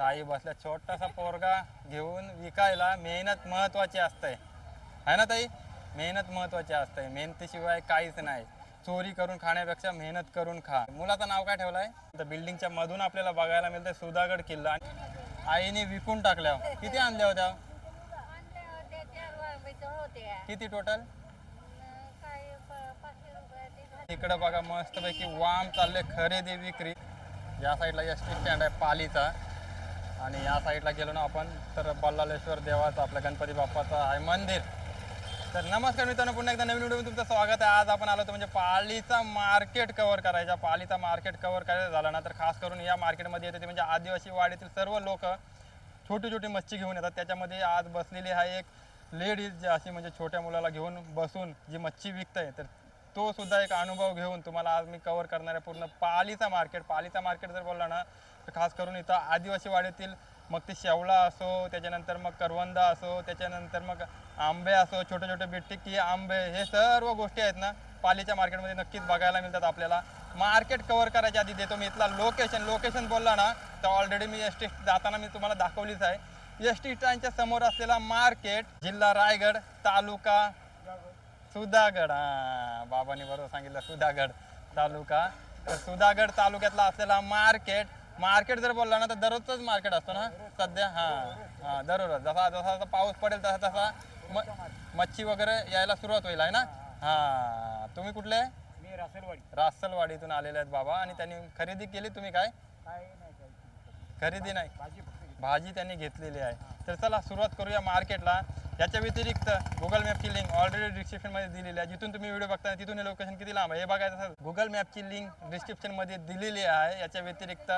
ताई बसल्या, छोटासा पोरगा घेऊन विकायला मेहनत महत्वाची असते है ना ताई? मेहनत महत्वाची असते, मेहनतीशिवाय काहीच नाही. चोरी करून खाण्यापेक्षा मेहनत करून खा. मुलाचं नाव काय ठेवलंय? तर बिल्डिंगच्या मधून आपल्याला बघायला मिळते सुधागड किल्ला. आईने विकून टाकल्या. किती आणल्या होत्या? किती टोटल? इकडे बघा मस्तपैकी वाम चालले, खरेदी विक्री. या साईडला एस टी स्टँड आहे पालीचा, आणि या साईडला गेलो ना आपण तर बल्लाळेश्वर देवाचा आपल्या गणपती बाप्पाचा आहे मंदिर. तर नमस्कार मित्रांनो, पुन्हा एकदा नवीन व्हिडिओ तुमचं स्वागत आहे. आज आपण आलो तर म्हणजे पालीचा मार्केट कव्हर करायचा. पालीचा मार्केट कव्हर करायचं झालं ना तर खास करून या मार्केटमध्ये येते ते म्हणजे आदिवासी वाडीतील सर्व लोक छोटी छोटी मच्छी घेऊन येतात. त्याच्यामध्ये आज बसलेली आहे एक लेडीज, अशी म्हणजे छोट्या मुलाला घेऊन बसून जी मच्छी विकते. तर तो सुद्धा एक अनुभव घेऊन तुम्हाला आज मी कव्हर करणार आहे पूर्ण पालीचा मार्केट. पालीचा मार्केट जर बोलला ना तर खास करून इथं आदिवासी वाडीतील मग ते शेवला असो, त्याच्यानंतर मग करवंदा असो, त्याच्यानंतर मग आंबे असो, छोटे छोटे बिट्टिकी आंबे, हे सर्व गोष्टी आहेत ना पालीच्या मार्केटमध्ये नक्कीच बघायला मिळतात आपल्याला. मार्केट कव्हर करायच्या आधी देतो मी इथला लोकेशन बोलला ना तर ऑलरेडी मी एस टी जाताना मी तुम्हाला दाखवलीच आहे. एस टी स्टँडच्या समोर असलेला मार्केट, जिल्हा रायगड, तालुका सुधागड. बाबांनी बरोबर सांगितलं, सुधागड तालुका. तर सुधागड तालुक्यातला असलेला मार्केट जर बोलला ना तर दररोजच मार्केट असतो ना सध्या. हां दररोज जसा जसा पाऊस पडेल तसा तसा मच्छी वगैरे यायला सुरुवात होईल आहे ना. हां, तुम्ही कुठले? मी रासलवाडीतून आलेले आहेत बाबा. आणि त्यांनी खरेदी केली, तुम्ही काय खरेदी नाही, भाजी त्यांनी घेतलेली आहे. तर चला सुरुवात करूया मार्केटला. याच्या व्यतिरिक्त गुगल मॅपची लिंक ऑलरेडी डिस्क्रिप्शनमध्ये दिलेली आहे. जिथून तुम्ही व्हिडिओ बघता तिथून हे लोकेशन किती लांब आहे हे बघायचं. गुगल मॅपची लिंक डिस्क्रिप्शनमध्ये दिलेली आहे. याच्या व्यतिरिक्त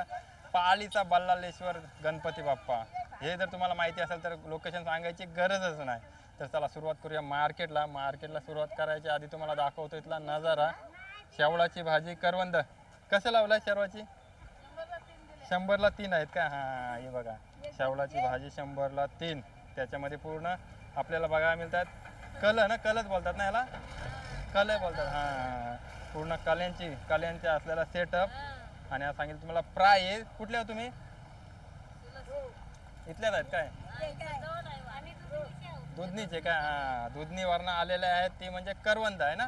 पालीचा बल्लाळेश्वर गणपती बाप्पा हे जर तुम्हाला माहिती असेल तर लोकेशन सांगायची गरजच नाही. तर चला सुरुवात करूया मार्केटला सुरुवात करायच्या आधी तुम्हाला दाखवतो इथला नजारा. शेवळाची भाजी, करवंद कसं लावलाय? शेवळाची 100ला 3 आहेत का? हां, हे बघा शेवळाची भाजी 100ला 3. त्याच्यामध्ये पूर्ण आपल्याला बघायला मिळतात कलच बोलतात ना याला, कल बोलतात. हां, पूर्ण कल्यांचे असलेला सेटअप. आणि आज सांगितलं तुम्हाला फ्राय आहे. कुठले हो तुम्ही? इथल्याच आहेत काय? दुधनीचे का? हां, दुधनीवरनं आलेले आहेत. ती म्हणजे करवंद आहे ना,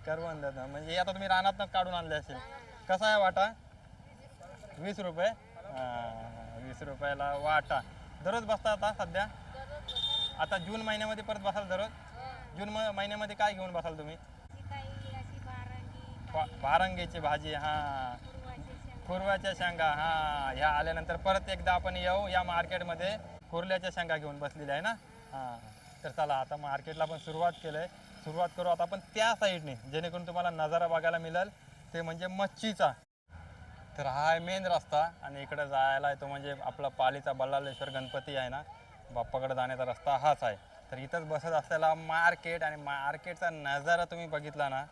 करवंद. म्हणजे आता तुम्ही रानात काढून आणले असेल. कसा आहे वाटा? 20 रुपये. 20 रुपयाला वाटा. दररोज बसता आता सध्या? आता जून महिन्यामध्ये परत बसाल दररोज? जून महिन्यामध्ये काय घेऊन बसाल तुम्ही? भारंगीची भाजी. हां, खुरव्याच्या शेंगा. हां, ह्या आल्यानंतर परत एकदा आपण येऊ या मार्केटमध्ये. खुरल्याच्या शेंगा घेऊन बसलेल्या आहे ना. हां, तर चला आता मार्केटला पण सुरुवात करू आता आपण त्या साईडने, जेणेकरून तुम्हाला नजारा बघायला मिळेल ते म्हणजे मच्छीचा. तर हा आहे मेन रस्ता आणि इकडे जायला आहे तो म्हणजे आपला पालीचा बल्लाळेश्वर गणपती आहे ना, बाप्पाकडे जाण्याचा रस्ता हाच आहे. तर इथंच बसत असलेला मार्केट, आणि मार्केटचा नजारा तुम्ही बघितला ना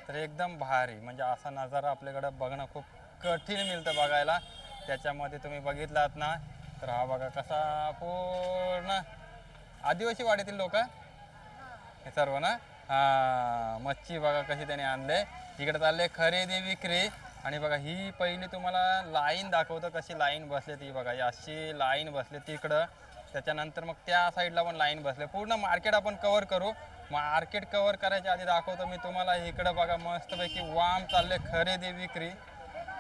तर एकदम भारी. म्हणजे असा नजारा आपल्याकडे बघणं खूप कठीण मिळतं बघायला. त्याच्यामध्ये तुम्ही बघितलात ना तर हा बघा कसा पूर्ण आदिवासी वाडीतील लोक हे सर्व ना. हां, मच्छी बघा कशी त्याने आणले. इकडे चालले खरेदी विक्री. आणि बघा ही पहिली तुम्हाला लाईन दाखवतं कशी लाईन बसले. ती बघा अशी लाईन बसले तिकडं. त्याच्यानंतर मग त्या साईडला पण लाईन बसले. पूर्ण मार्केट आपण कव्हर करू. मार्केट कव्हर करायच्या आधी दाखवतो मी तुम्हाला इकडं बघा मस्तपैकी वाम चालले, खरेदी विक्री.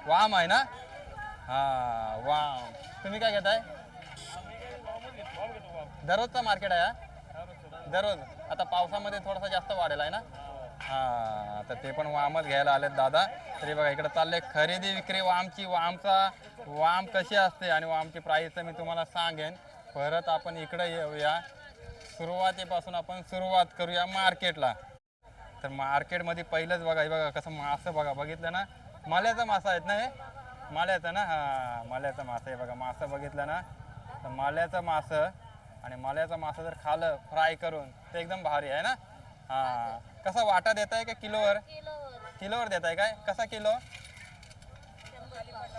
वाम आहे ना? हां, वाम. तुम्ही काय घेताय? दररोजचा मार्केट आहे दररोज. आता पावसामध्ये थोडासा जास्त वाढेल आहे ना. हां, तर ते पण वामच घ्यायला आलेत दादा. तरी बघा इकडे चालले खरेदी विक्री वामची. वाम कशी असते आणि वामची प्राईस मी तुम्हाला सांगेन. परत आपण इकडे येऊया, सुरुवातीपासून आपण सुरुवात करूया मार्केटला. तर मार्केटमध्ये पहिलंच बघा हे बघा कसं मासं बघा, बघितलं ना माल्याचा मासा आहेत ना, हे माल्याचं ना. हां, माल्याचा मासा आहे बघा. मासं बघितलं ना तर माल्याचं मासं. आणि माल्याचा मासा जर खाल्लं फ्राय करून तर एकदम भारी आहे ना. हां, कसा वाटा देत आहे का किलोवर देत आहे काय? कसा किलो?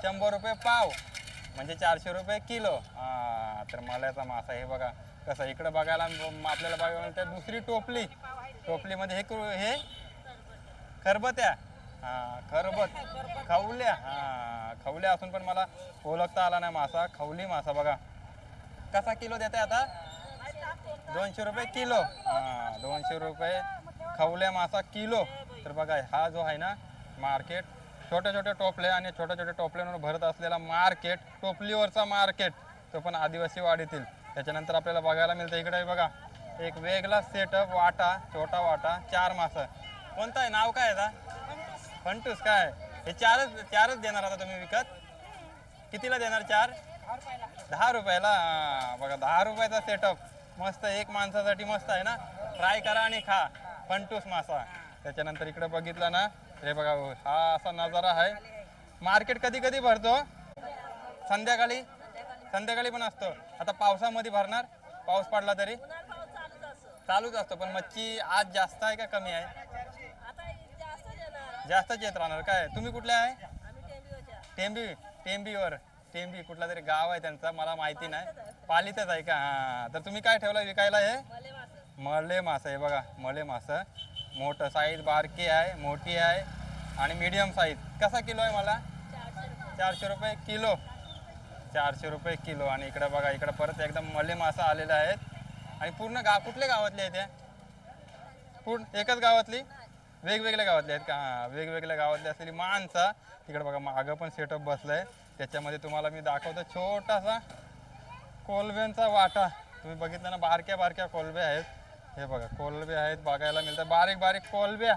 100 रुपये पाव, म्हणजे 400 रुपये किलो. हां, तर माल्याचा मासा हे बघा कसं इकडं बघायला आपल्याला बघायला मिळतं. दुसरी टोपलीमध्ये हे खरबत्या. हा खरबत खवल्या, हा खवल्या असून पण मला ओळखता आला नाही मासा. खवली मासा बघा कसा किलो देते आता? 200 रुपये किलो. हा 200 रुपये खवल्या मासा किलो. तर बघा हा जो आहे ना मार्केट, छोटे छोटे टोपले आणि छोट्या छोट्या टोपल्यांवर भरत असलेला मार्केट, टोपलीवरचा मार्केट, तो पण आदिवासी वाडीतील. त्याच्यानंतर आपल्याला बघायला मिळतं इकडे बघा एक वेगळा सेटअप, वाटा, छोटा वाटा, 4 मासा. कोणता आहे, नाव काय आता? फंटूस. काय हे चारच देणार आता तुम्ही विकत? कितीला देणार 4? 10 रुपयाला. बघा 10 रुपयाचा सेटअप मस्त, एक माणसासाठी मस्त आहे ना. फ्राय करा आणि खा. फंटूस मासा. त्याच्यानंतर इकडे बघितलं ना, हे बघा हा असा नजारा आहे. मार्केट कधी कधी भरतो? संध्याकाळी. संध्याकाळी पण असतो. आता पावसामध्ये भरणार, पाऊस पडला तरी चालूच असतो. पण मच्छी आज जास्त आहे का कमी आहे? जास्तच येत राहणार. काय तुम्ही कुठले आहे? टेंबीवर. टेंबी कुठला तरी गाव आहे त्यांचा, मला माहिती नाही. पालीतच आहे का? हा. तर तुम्ही काय ठेवलं विकायला? हे मले मासा आहे बघा. मले मासा मोठं साईज, बारकी आहे, मोठी आहे आणि मीडियम साईज. कसा किलो आहे? मला 400 रुपये किलो. 400 रुपये किलो. आणि इकडे बघा, इकडे परत एकदम मले मासा आलेले आहेत. आणि पूर्ण गाव कुठल्या गावातले आहेत? त्या पूर्ण एकच गावातली? वेगवेगळ्या गावातले आहेत का? हां वेगवेगळ्या गावातली असलेली माणसं. तिकडे बघा मागं पण सेटअप बसलाय. त्याच्यामध्ये तुम्हाला मी दाखवतो छोटासा कोलब्यांचा वाटा. तुम्ही बघितलं ना, बारक्या बारक्या कोलब्या आहेत. हे बघा कोलबे आहेत, बघायला मिळतात बारीक बारीक कोलब्या.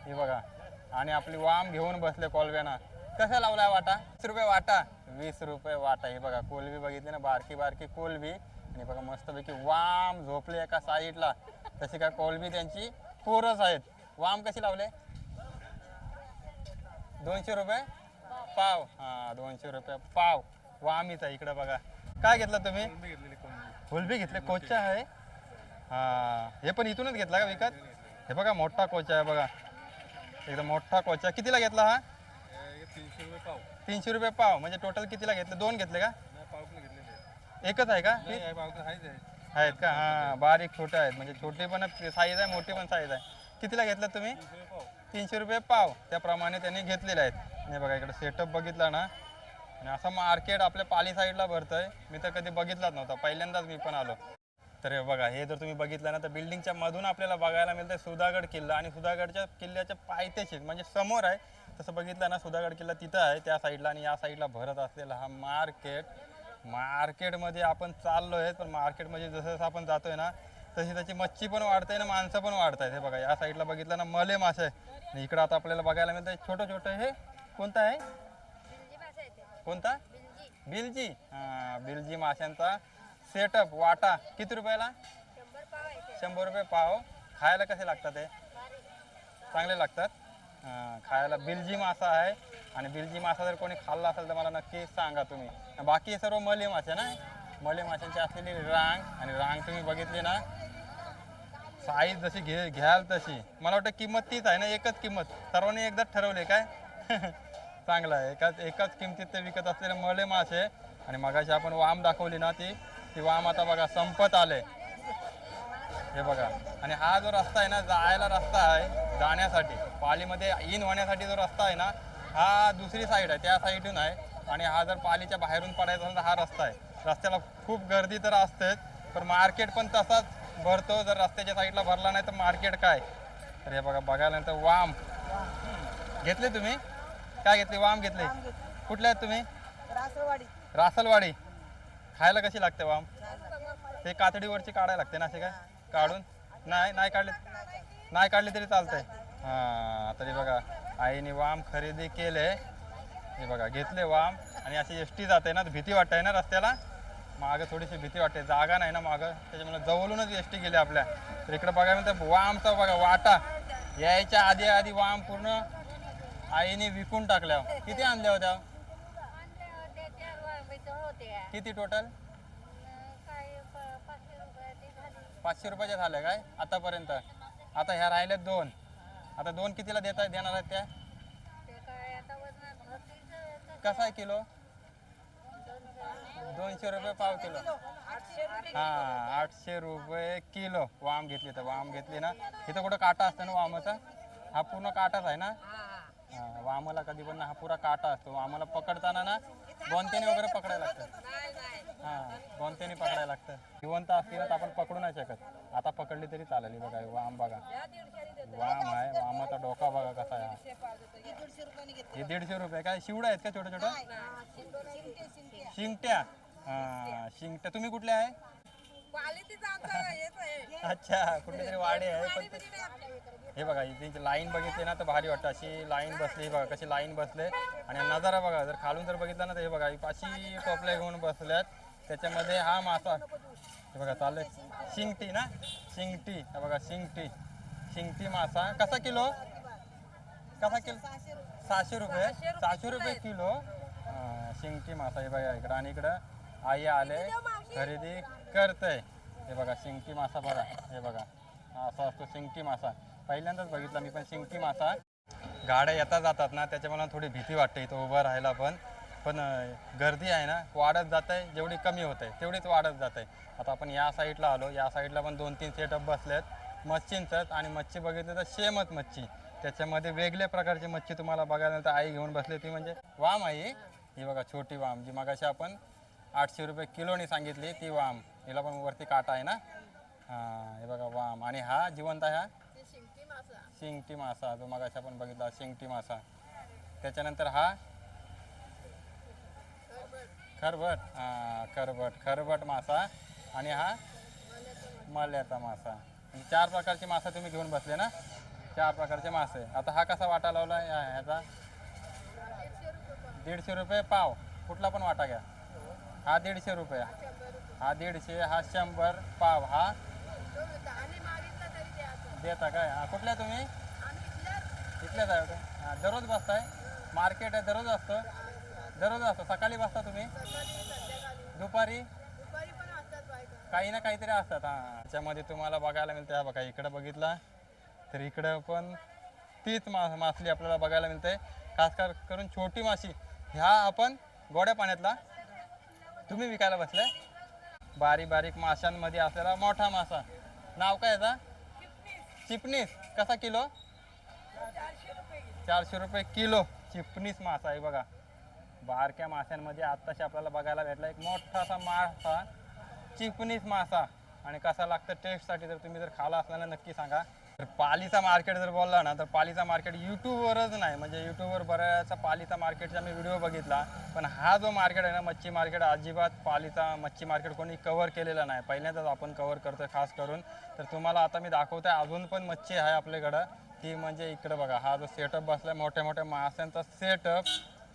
हे बघा आणि आपली वाम घेऊन बसले कोलब्याना. कसा लावलाय वाटा? 20 रुपये वाटा. 20 रुपये वाटा. हे बघा कोलबी बघितली ना, बारकी बारकी कोलबी. आणि बघा मस्तपैकी वाम झोपले एका साईडला. तशी काय कोलबी त्यांची पोरच आहेत. वाम कशी लावले? 200 रुपये पाव. हा 200 रुपये पाव वामीच आहे. इकडे बघा काय घेतलं तुम्ही? कोलबी घेतले. कोचा आहे. हा हे पण इथूनच घेतला का विकत? हे बघा मोठा कोचा आहे बघा, एकदम मोठा कोचा. कितीला घेतला हा? 300 रुपये पाव. 300 रुपये पाव. म्हणजे टोटल कितीला घेतले? 2 घेतले का? एकच आहे का? आहेत का? हां बारीक छोटे आहेत. म्हणजे छोटे पण साईज आहे, मोठी पण साईज आहे. कितीला घेतलं तुम्ही? 300 रुपये पाव. त्याप्रमाणे त्यांनी घेतलेले आहेत. हे बघा इकडे सेटअप बघितला ना, आणि असं मार्केट आपल्या पाली साईडला भरतंय. मी तर कधी बघितलाच नव्हता, पहिल्यांदाच मी पण आलो. तर हे बघा हे जर तुम्ही बघितलं ना, तर बिल्डिंगच्या मधून आपल्याला बघायला मिळतं सुधागड किल्ला. आणि सुधागडच्या किल्ल्याच्या पायथ्याशी म्हणजे समोर आहे. तसं बघितलं ना, सुधागड किल्ला तिथं आहे त्या साईडला. आणि या साईडला भरत असलेला हा मार्केटमध्ये आपण चाललो आहे. पण मार्केटमध्ये जसं जसं आपण जातोय ना, तशी त्याची मच्छी पण वाढते ना, माणसं पण वाढत आहेत. हे बघा या साईडला बघितलं ना मले मासे आहे. आणि इकडं आता आपल्याला बघायला मिळतं छोटं छोटं. हे कोणतं आहे? कोणता? बिलजी. हां बिलजी माशांचा सेटअप वाटा. किती रुपयाला? 100 रुपये पाव. खायला कसे लागतात? हे चांगले लागतात. खायला बिलजी मासा आहे. आणि बिलजी मासा जर कोणी खाल्ला असेल तर मला नक्की सांगा तुम्ही. बाकी हे सर्व मले मासे ना, मले माशांची असलेली रांग. आणि रांग तुम्ही बघितली ना, साईज जशी घ्याल तशी. मला वाटतं किंमत तीच आहे ना, एकच किंमत सर्वांनी एकदाच ठरवले काय? चांगलं आहे. एकाच किमतीत ते विकत असलेले मले मासे. आणि मगाशी आपण वाम दाखवली ना, ती वाम आता बघा संपत आले. हे बघा. आणि हा जो रस्ता आहे ना, जायला रस्ता आहे जाण्यासाठी, पालीमध्ये इन होण्यासाठी जो रस्ता आहे ना, हा दुसरी साईड आहे, त्या साईडून आहे. आणि हा जर पालीच्या बाहेरून पडायचा असेल तर हा रस्ता आहे. रस्त्याला खूप गर्दी तर असतेच, पण मार्केट पण तसाच भरतो. जर रस्त्याच्या साईडला भरला नाही तर मार्केट काय. तर हे बघा बघायला नंतर वाम घेतले. तुम्ही काय घेतले? वाम घेतले. कुठले आहेत तुम्ही? रासलवाडी. खायला कशी लागते वाम? ते कातडीवरची काढायला लागते ना, असे काय काढून? नाही काढले तरी चालतंय. हां तरी बघा आईने वाम खरेदी केले. हे बघा घेतले वाम. आणि अशी एसटी जाते ना, भीती वाटते ना रस्त्याला, मागं थोडीशी भीती वाटते, जागा नाही ना मागं, त्याच्यामुळे जवळूनच एसटी गेली आपल्या. तर इकडे बघायला मिळतं वामचा बघा वाटा. यायच्या आधी वाम पूर्ण आईने विकून टाकल्या. किती आणल्या होत्या? किती टोटल? 500 रुपयाच्या झाल्या काय आतापर्यंत? आता ह्या राहिल्यात 2. आता 2 कितीला देणार आहेत त्या? कसा आहे किलो? 200 रुपये पाव किलो. हां 800 रुपये किलो वाम घेतली. तर वाम घेतली ना, इथं कुठं काटा असतं ना वामाचा? हा पूर्ण काटाच आहे ना. वामाला कधी पण ना हा पुरा काटा असतो. वामाला पकडताना ना गोंत्याने वगैरे पकडायला लागतं. हां, गोंत्याने पकडायला लागतं. जिवंत असली ना तर आपण पकडू नाही शकत. आता पकडली तरी चालेल. हे बघा, हे वाम बघा, वाम आहे. वामाचा डोका बघा कसा आहे. हे 150 रुपये. काय शिवडा आहेत का छोट्या छोट्या? शिंगट्या. हां, शिंगट्या. तुम्ही कुठले आहे? अच्छा, कुठली तरी वाडी आहे. पण हे बघा, त्यांची लाईन बघितली ना तर भारी वाटतं. अशी लाईन बसली बघा, कशी लाईन बसले. आणि नजारा बघा, जर खालून जर बघितला ना तर हे बघा, अशी टोपल्या घेऊन बसल्यात. त्याच्यामध्ये हा मासा हे बघा चाललंय. शिंगटी ना, शिंगटी. हे बघा, शिंगटी. शिंगटी मासा कसा किलो? कसा किलो? 600 रुपये. 600 रुपये किलो. शिंगटी मासा. हे बघा इकडं. आणि इकडं आई आले खरेदी करतंय. हे बघा, शिंगटी मासा बघा. हे बघा, असा असतो शिंगटी मासा. पहिल्यांदाच बघितला मी पण शिंगटी मासा. गाड्या येता जातात ना, त्याच्यामुळे मला थोडी भीती वाटते इथं उभं राहायला. पण गर्दी आहे ना, वाढत जात आहे. जेवढी कमी होत आहे तेवढीच वाढत जात आहे. आता आपण या साईडला आलो. या साईडला पण 2-3 सेटअप बसलेत मच्छींचंच. आणि मच्छी बघितली तर सेमच मच्छी. त्याच्यामध्ये वेगळ्या प्रकारची मच्छी तुम्हाला बघायला तर आई घेऊन बसली. ती म्हणजे वाम आहे. ही बघा, छोटी वाम, जी मगाशी आपण 800 रुपये किलोनी सांगितली ती वाम. हिला पण वरती काटा आहे ना. हां, हे बघा वाम. आणि हा जिवंत आहे. हा शिंगटी मासा, जो मगाशी आपण बघितला शिंगटी मासा. त्याच्यानंतर हा खरबट. हां, खरबट मासा. आणि हा मल्याचा मासा. 4 प्रकारचे मासा तुम्ही घेऊन बसले ना, 4 प्रकारचे मासे. आता हा कसा वाटा लावला ह्याचा? 150 रुपये पाव. कुठला पण वाटा घ्या. हा 150 रुपये. हा 150. हा 100 पाव. हा देता काय? हा, कुठल्या तुम्ही? इथल्याच आहे का? हां, दररोज बसताय? मार्केट आहे, दररोज असतं? दररोज असतं. सकाळी बसता तुम्ही? दुपारी? काही ना काहीतरी असतात. हां, त्याच्यामध्ये तुम्हाला बघायला मिळते. हा बघा, इकडं बघितला तर इकडं पण तीच मासली आपल्याला बघायला मिळते. खास करून छोटी माशी. ह्या आपण गोड्या पाण्यातला तुम्ही विकायला बसले. बारीक बारीक माशांमध्ये असलेला मोठा मासा. नाव काय याचा? चिपनीस. कसा किलो? 400 रुपये किलो चिपनीस मासा आहे बघा. बारक्या माशांमध्ये आत्ताशी आपल्याला बघायला भेटला एक मोठासा मासा, चिपनीस मासा. आणि कसा लागतं टेस्टसाठी जर तुम्ही जर खाला असला ना नक्की सांगा. तर पालीचा मार्केट जर बोलला ना तर पालीचा मार्केट यूट्यूबवरच नाही, म्हणजे यूट्यूबवर बऱ्याचसा पालीचा मार्केटचा मी व्हिडिओ बघितला. पण हा जो मार्केट आहे ना, मच्छी मार्केट, अजिबात पालीचा मच्छी मार्केट कोणी कव्हर केलेला नाही. पहिल्यांदाच आपण कव्हर करतोय खास करून. तर तुम्हाला आता मी दाखवतोय अजून पण मच्छी आहे आपल्याकडं. ती म्हणजे इकडं बघा, हा जो सेटअप बसला आहे मोठ्या मोठ्या माशांचा सेटअप.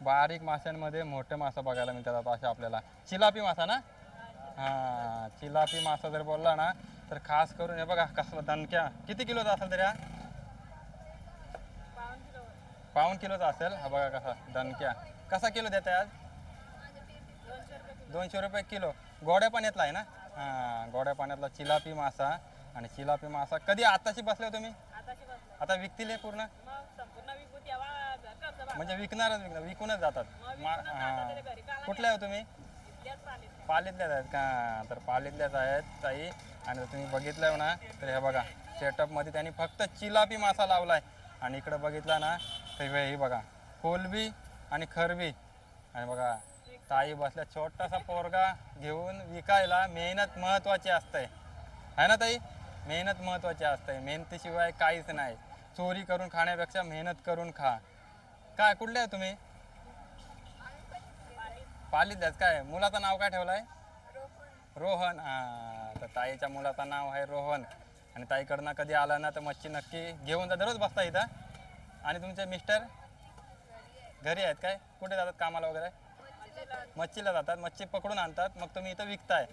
बारीक माशांमध्ये मोठे मासा बघायला मिळतात आता अशा आपल्याला. चिलापी मासा ना. हां, चिलापी मासा जर बोलला ना तर खास करून हे बघा कसला दणक्या. किती किलोचा असेल तरी हा? पाऊण किलोचा असेल. हा बघा कसा दणक्या. कसा किलो देताय आज? 200 रुपये किलो. गोड्या पाण्यातला आहे ना. हां, गोड्या पाण्यातला चिलापी मासा. आणि चिलापी मासा कधी आताशी बसले हो तुम्ही? आता विकतील हे पूर्ण? म्हणजे विकूनच जातात. हां, कुठल्या आहे तुम्ही? पालीतल्याच आहेत का? तर पालीतल्याच आहेत ताई. आणि तुम्ही बघितलं ना तर हे बघा सेटअपमध्ये त्यांनी फक्त चिलापी मासा लावला आहे. आणि इकडं बघितला ना तर हे बघा कोलबी आणि खरबी. आणि बघा ताई बसल्या. छोटासा पोरगा घेऊन विकायला मेहनत महत्त्वाची असते, आहे ना ताई? मेहनत महत्त्वाची असते. मेहनतीशिवाय काहीच नाही. चोरी करून खाण्यापेक्षा मेहनत करून खा. काय कुठले आहे तुम्ही? पालीतल्याच. काय मुलाचं नाव काय ठेवलं आहे? रोहन. हां, तर ताईच्या मुलाचं नाव आहे रोहन. आणि ताईकडनं कधी आला ना तर मच्छी नक्की घेऊन जा. दररोज बसता इथं? आणि तुमचे मिस्टर घरी आहेत काय? कुठे जातात कामाला वगैरे? मच्छीला जातात. मच्छी पकडून आणतात, मग तुम्ही इथं विकताय.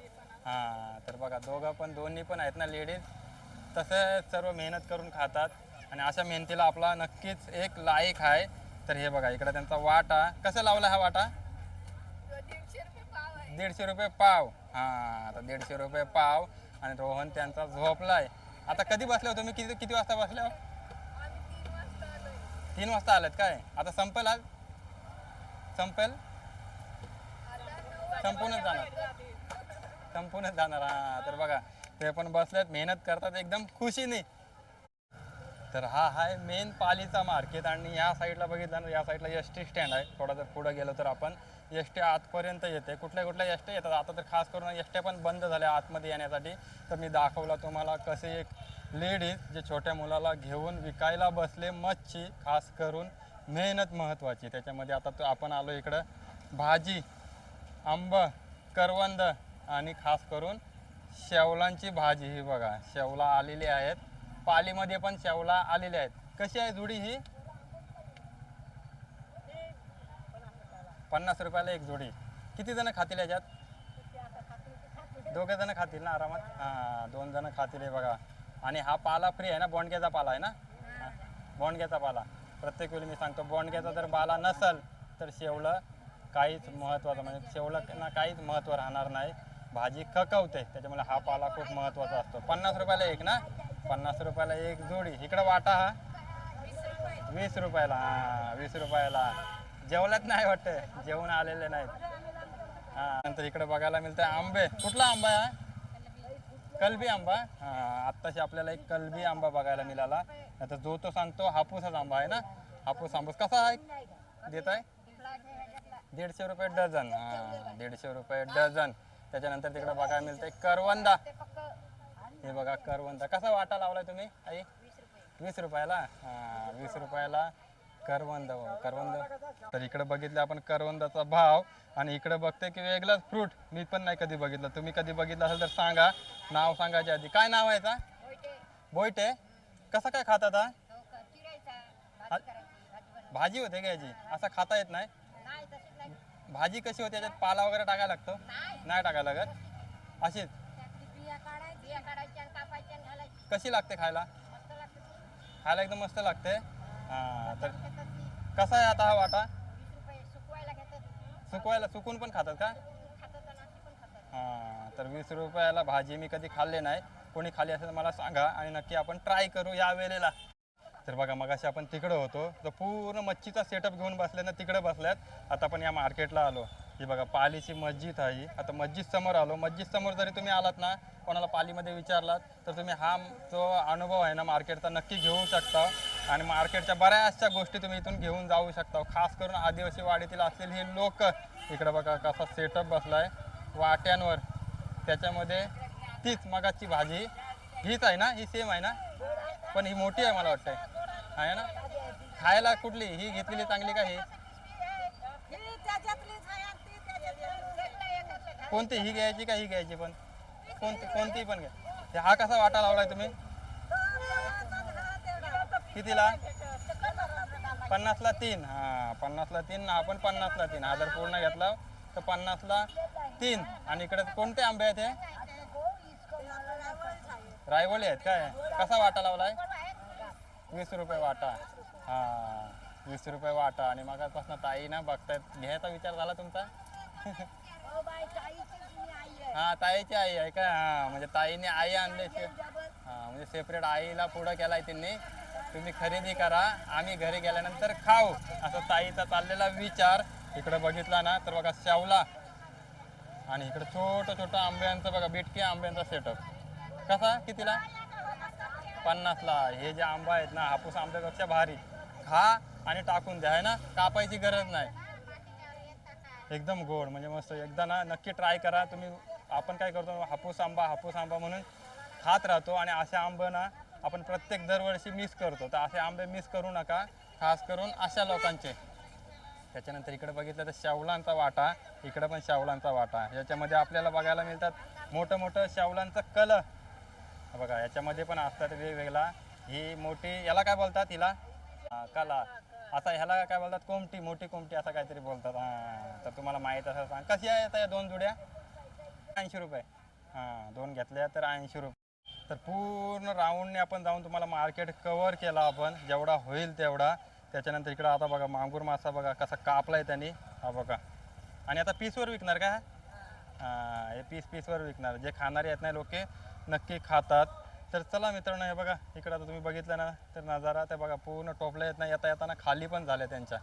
हां, तर बघा दोन्ही पण आहेत ना लेडीज. तसं सर्व मेहनत करून खातात. आणि अशा मेहनतीला आपला नक्कीच एक लायक आहे. तर हे बघा इकडं त्यांचा वाटा. कसं लावला हा वाटा? 150 रुपये पाव. हां, आता 150 रुपये पाव. आणि रोहन त्यांचा झोपलाय. आता कधी बसले हो तुम्ही? किती वाजता बसले हो? 3 वाजता आलेत काय? आता संपेल आज? संपूनच जाणार. हां, तर बघा ते पण बसलेत, मेहनत करतात एकदम खुशीने. तर हा आहे मेन पालीचा मार्केट आणि या साईडला बघितलं ना, या साईडला एस टी स्टँड आहे. थोडा जर पुढं गेलो तर आपण एस टी आतपर्यंत येते. कुठल्या कुठल्या एस टी येतात, आता तर खास करून एस टी पण बंद झाल्या आतमध्ये येण्यासाठी. तर मी दाखवला तुम्हाला कसे एक लेडीज जे छोट्या मुलाला घेऊन विकायला बसले मच्छी, खास करून मेहनत महत्त्वाची त्याच्यामध्ये. आता तो आपण आलो इकडं भाजी, आंब, करवंद आणि खास करून शेवलांची भाजी. ही बघा शेवला आलेली आहेत, पालीमध्ये पण शेवला आलेले आहेत. कशी आहे जोडी ही? 50 रुपयाला एक जोडी. किती जण खातील याच्यात? 2 जण खातील ना आरामात. हां 2 जण खातील हे बघा. आणि हा पाला फ्री आहे ना, बोंडग्याचा पाला आहे ना. बोंडग्याचा पाला प्रत्येक वेळी मी सांगतो, बोंडग्याचा जर पाला नसेल तर शेवलं काहीच महत्त्वाचं, म्हणजे शेवलं ना काहीच महत्त्व राहणार नाही. भाजी खकवते, त्याच्यामुळे हा पाला खूप महत्त्वाचा असतो. 50 रुपयाला एक ना, 50 रुपयाला एक जोडी. इकडं वाटा हा 20 रुपयाला. हां 20 रुपयाला. जेवल्यात नाही वाटतं, जेवण आलेले नाहीत. हां नंतर इकडे बघायला मिळतं आंबे. कुठला आंबा आहे? कलबी आंबा. हां आत्ताशी आपल्याला एक कलबी आंबा बघायला मिळाला. आता जो तो सांगतो हापूसच आंबा आहे ना. हापूस आंबा कसा आहे देत आहे? 150 रुपये डझन. हां 150 रुपये डझन. त्याच्यानंतर तिकडे बघायला मिळते करवंदा. हे बघा करवंदा. कसा वाटा लावलाय तुम्ही आई? 20 रुपयाला. हां 20 रुपयाला करवंद. तर इकडे बघितलं आपण करवंदाचा भाव. आणि इकडे बघते की वेगळाच फ्रूट, मी पण नाही कधी बघितलं. तुम्ही कधी बघितलं असेल तर सांगा, नाव सांगायच्या आधी. काय नाव आहे का? बोईटे. कसा काय खातात हा? भाजी होते का याची? असं खाता येत नाही. भाजी कशी होते, त्याच्यात पाला वगैरे टाकायला लागतो? नाही टाकायला लागत. अशीच कशी लागते खायला? खायला एकदम मस्त लागते. हां तर कसा आहे आता हा वाटा? सुकवायला सुकून पण खातात का? हां तर 20 रुपयाला भाजी. मी कधी खाल्ले नाही, कोणी खाली असेल तर मला सांगा आणि नक्की आपण ट्राय करू या वेळेला. तर बघा मगाशी आपण तिकडं होतो तर पूर्ण मच्छीचा सेटअप घेऊन बसले ना, तिकडे बसल्यात. आता आपण या मार्केटला आलो. ही बघा पालीची मस्जिद आहे. आता मस्जिद समोर आलो. मस्जिद समोर जरी तुम्ही आलात ना, कोणाला पालीमध्ये विचारलात तर तुम्ही हा जो अनुभव आहे ना मार्केटचा नक्की घेऊ शकता. आणि मार्केटच्या बऱ्याचशा गोष्टी तुम्ही इथून घेऊन जाऊ शकता. खास करून आदिवासी वाडीतील असलेली हे लोक. इकडं बघा कसा सेटअप बसलाय वाट्यांवर. त्याच्यामध्ये तीच मगाची भाजी हीच आहे ना, ही सेम आहे ना, पण ही मोठी आहे मला वाटतंय आहे ना. खायला कुठली ही घेतलेली चांगली का ही? कोणती, ही घ्यायची का ही घ्यायची? पण कोणती पण घ्या. हा कसा वाटा लावलाय तुम्ही? कितीला? 50ला 3. हां 50ला 3. आपण 50ला 3. हा जर पूर्ण घेतला तर 50ला 3. आणि इकडे कोणते आंबे आहेत हे? रायवळी आहेत काय? कसा वाटा लावलाय? 20 रुपये वाटा. हां 20 रुपये वाटा. आणि मगापासून ताई ना बघतायत, घ्यायचा विचार झाला तुमचा? हां ताईची आई आहे का? हां म्हणजे ताईने आई आणले. हां म्हणजे सेपरेट आईला पुढं केलाय त्यांनी. तुम्ही खरेदी करा, आम्ही घरी गेल्यानंतर खाऊ, असं ताईचा चाललेला विचार. इकडे बघितला ना तर बघा शेवला. आणि इकडे छोटं आंब्यांचं बघा, बिटकी आंब्यांचा सेटअप. कसा कितीला? 50ला. हे जे आंबा आहेत ना हापूस आंब्यापेक्षा भारी. खा आणि टाकून द्या आहे ना, कापायची गरज नाही. एकदम गोड, म्हणजे मस्त. एकदा ना नक्की ट्राय करा तुम्ही. आपण काय करतो, हापूस आंबा म्हणून खात राहतो आणि असे आंबे ना आपण प्रत्येक दरवर्षी मिस करतो. तर असे आंबे मिस करू नका, खास करून अशा लोकांचे. त्याच्यानंतर इकडे बघितलं तर शेवलांचा वाटा. इकडे पण शेवलांचा वाटा. याच्यामध्ये आपल्याला बघायला मिळतात मोठं शेवलांचं कल. बघा याच्यामध्ये पण असतात वेगवेगळा. ही मोठी, याला काय बोलतात? हिला कला. आता ह्याला काय बोलतात? कोमटी, मोठी कोमटी असं काहीतरी बोलतात. हां तर तुम्हाला माहीत असं सांग. कशी आहे आता या 2 जुड्या? 80 रुपये. हां 2 घेतल्या तर 80 रुपये. तर पूर्ण राऊंडने आपण जाऊन तुम्हाला मार्केट कवर केला आपण, जेवढा होईल तेवढा. त्याच्यानंतर इकडं आता बघा मांगूर मासा बघा कसा कापलाय त्यांनी. हा बघा. आणि आता पीसवर विकणार का? हां हे पीसवर विकणार. जे खाणारे आहेत ना लोक नक्की खातात. तर चला मित्रांनो, हे बघा इकडं आता तुम्ही बघितलं ना तर नजारा ते बघा पूर्ण टोपला येत नाही, येताना खाली पण झाल्या त्यांच्या.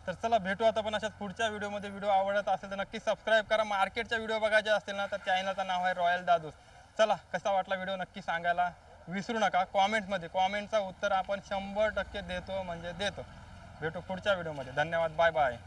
तर चला भेटू आता पण अशाच पुढच्या व्हिडिओमध्ये. व्हिडिओ आवडत असेल तर नक्की सबस्क्राईब करा. मार्केटच्या व्हिडिओ बघायचे असतील ना तर चॅनलचं नाव आहे रॉयल दादूस. चला कसा वाटला व्हिडिओ नक्की सांगायला विसरू नका. कॉमेंटमध्ये कॉमेंटचं उत्तर आपण 100% देतो म्हणजे देतो. भेटू पुढच्या व्हिडिओमध्ये. धन्यवाद. Bye bye.